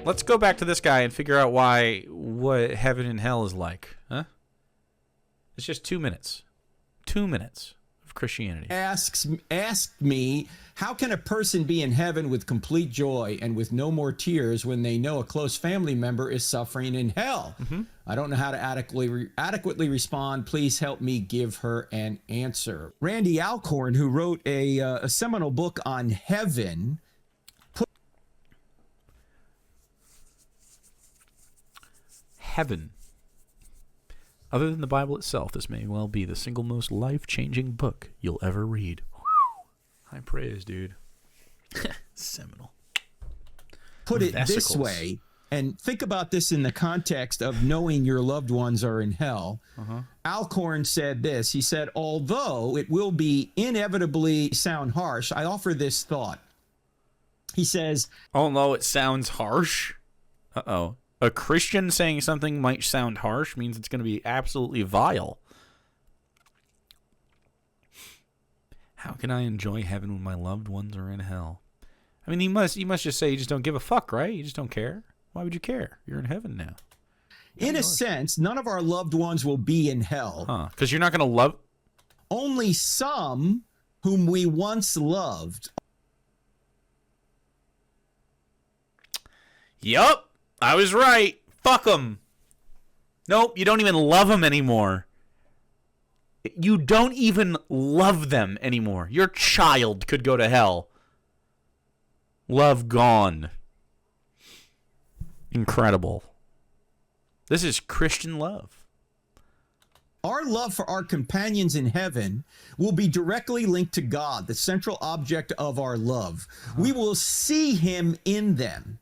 Let's go back to this guy and figure out what heaven and hell is like. Huh? It's just 2 minutes. 2 minutes of Christianity. Asked me, how can a person be in heaven with complete joy and with no more tears when they know a close family member is suffering in hell? I don't know how to adequately respond. Please help me give her an answer. Randy Alcorn, who wrote a seminal book on heaven, heaven. Other than the Bible itself, this may well be the single most life-changing book you'll ever read. High praise, dude. Seminal. Put it this way, and think about this in the context of knowing your loved ones are in hell. Alcorn said this. He said, although it will be inevitably sound harsh, I offer this thought. He says, although it sounds harsh? Uh-oh. A Christian saying something might sound harsh means it's going to be absolutely vile. How can I enjoy heaven when my loved ones are in hell? I mean, you must just say you just don't give a fuck, right? You just don't care. Why would you care? You're in heaven now. In a sense, none of our loved ones will be in hell. Huh? Because you're not going to love... Only some whom we once loved. Yup. I was right. Fuck them. Nope, you don't even love them anymore. You don't even love them anymore. Your child could go to hell. Love gone. Incredible. This is Christian love. Our love for our companions in heaven will be directly linked to God, the central object of our love. We will see him in them.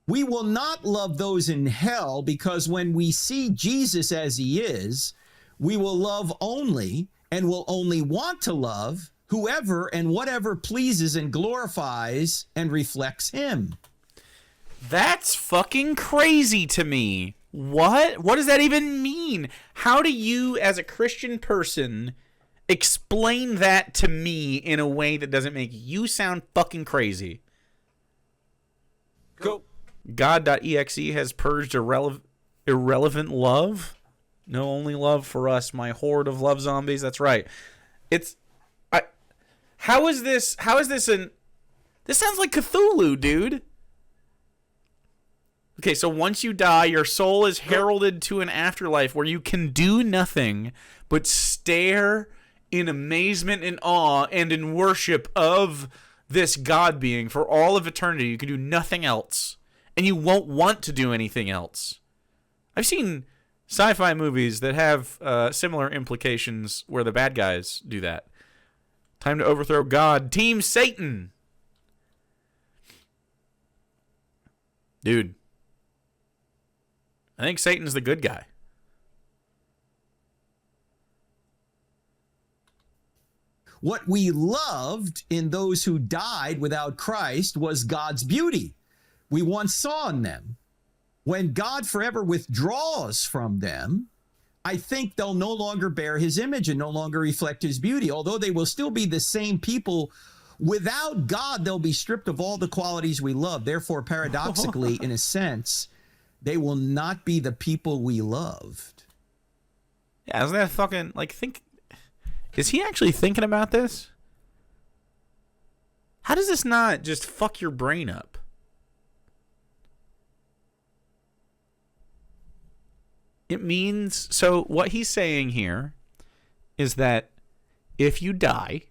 We will not love those in hell because when we see Jesus as he is, we will love only and will only want to love whoever and whatever pleases and glorifies and reflects him. That's fucking crazy to me. What? What does that even mean? How do you, as a Christian person, explain that to me in a way that doesn't make you sound fucking crazy? Go. God.exe has purged irrelevant love. No, only love for us, my horde of love zombies. That's right. How is this this sounds like Cthulhu, dude. Okay, so once you die, your soul is heralded to an afterlife where you can do nothing but stare in amazement and awe and in worship of this God being for all of eternity. You can do nothing else. And you won't want to do anything else. I've seen sci-fi movies that have similar implications where the bad guys do that. Time to overthrow God. Team Satan. Dude. I think Satan's the good guy. What we loved in those who died without Christ was God's beauty we once saw in them. When God forever withdraws from them, I think they'll no longer bear his image and no longer reflect his beauty. Although they will still be the same people, without God, they'll be stripped of all the qualities we love. Therefore, paradoxically, in a sense, they will not be the people we loved. Yeah, isn't that fucking, is he actually thinking about this? How does this not just fuck your brain up? It means, so what he's saying here is that if you die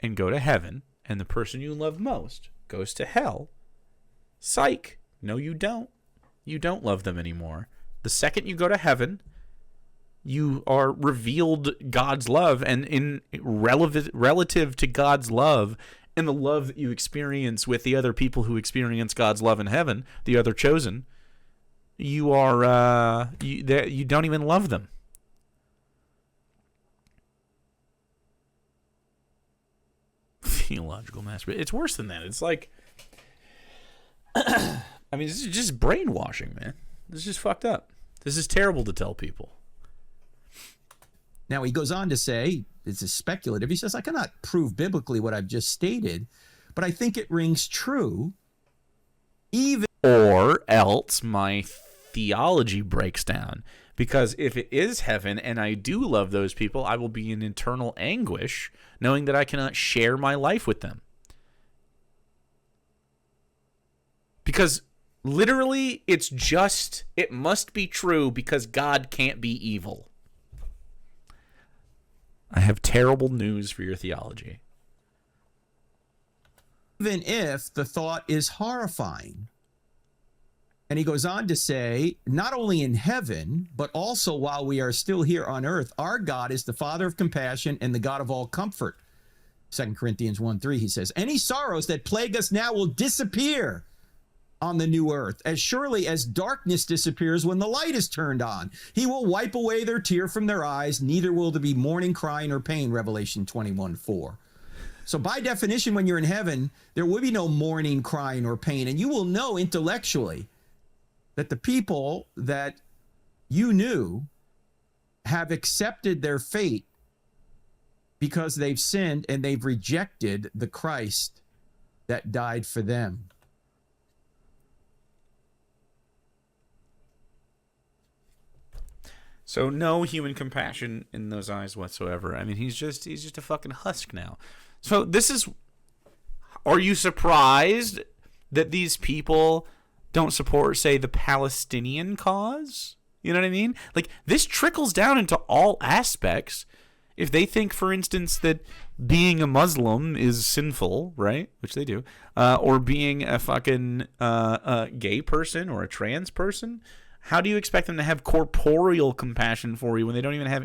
and go to heaven and the person you love most goes to hell, psych, no you don't. You don't love them anymore. The second you go to heaven, you are revealed God's love, and in relative to God's love and the love that you experience with the other people who experience God's love in heaven, the other chosen, you are you don't even love them. Theological masturbation. It's worse than that. It's like, I mean, this is just brainwashing, man. This is just fucked up. This is terrible to tell people. Now, he goes on to say, this is speculative. He says, I cannot prove biblically what I've just stated, but I think it rings true even or else my theology breaks down. Because if it is heaven and I do love those people, I will be in eternal anguish knowing that I cannot share my life with them. Because literally, it must be true because God can't be evil. I have terrible news for your theology. Even if the thought is horrifying. And he goes on to say, not only in heaven, but also while we are still here on earth, our God is the Father of compassion and the God of all comfort. 2 Corinthians 1:3, he says, any sorrows that plague us now will disappear on the new earth, as surely as darkness disappears when the light is turned on. He will wipe away their tear from their eyes, neither will there be mourning, crying, or pain, Revelation 21:4. So by definition, when you're in heaven, there will be no mourning, crying, or pain, and you will know intellectually that the people that you knew have accepted their fate because they've sinned and they've rejected the Christ that died for them. So no human compassion in those eyes whatsoever. I mean, he's just a fucking husk now. So are you surprised that these people don't support, say, the Palestinian cause? You know what I mean? Like, this trickles down into all aspects. If they think, for instance, that being a Muslim is sinful, right? Which they do. Or being a fucking gay person or a trans person, how do you expect them to have corporeal compassion for you when they don't even have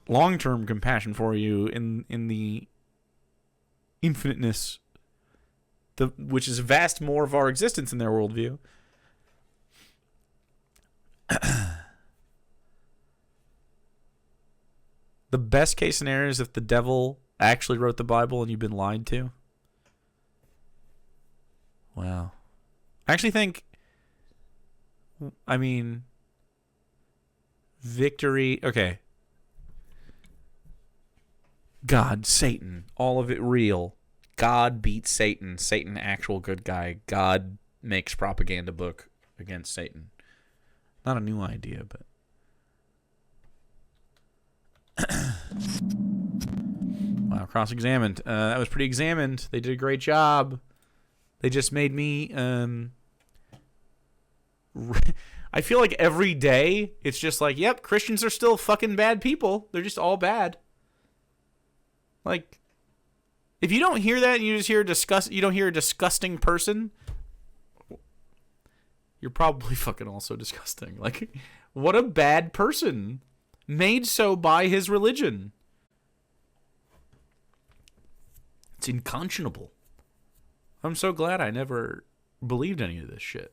long-term compassion for you in the infiniteness, which is vast more of our existence in their worldview? The best case scenario is if the devil actually wrote the Bible and you've been lied to. Wow. I actually think, victory. Okay. God, Satan, all of it real. God beats Satan. Satan, actual good guy. God makes propaganda book against Satan. Not a new idea, but. Wow, cross-examined. That was pretty examined. They did a great job. They just made me. I feel like every day it's just like, yep, Christians are still fucking bad people. They're just all bad. Like, if you don't hear that and you just hear you don't hear a disgusting person, you're probably fucking also disgusting. Like, what a bad person. Made so by his religion. It's unconscionable. I'm so glad I never believed any of this shit.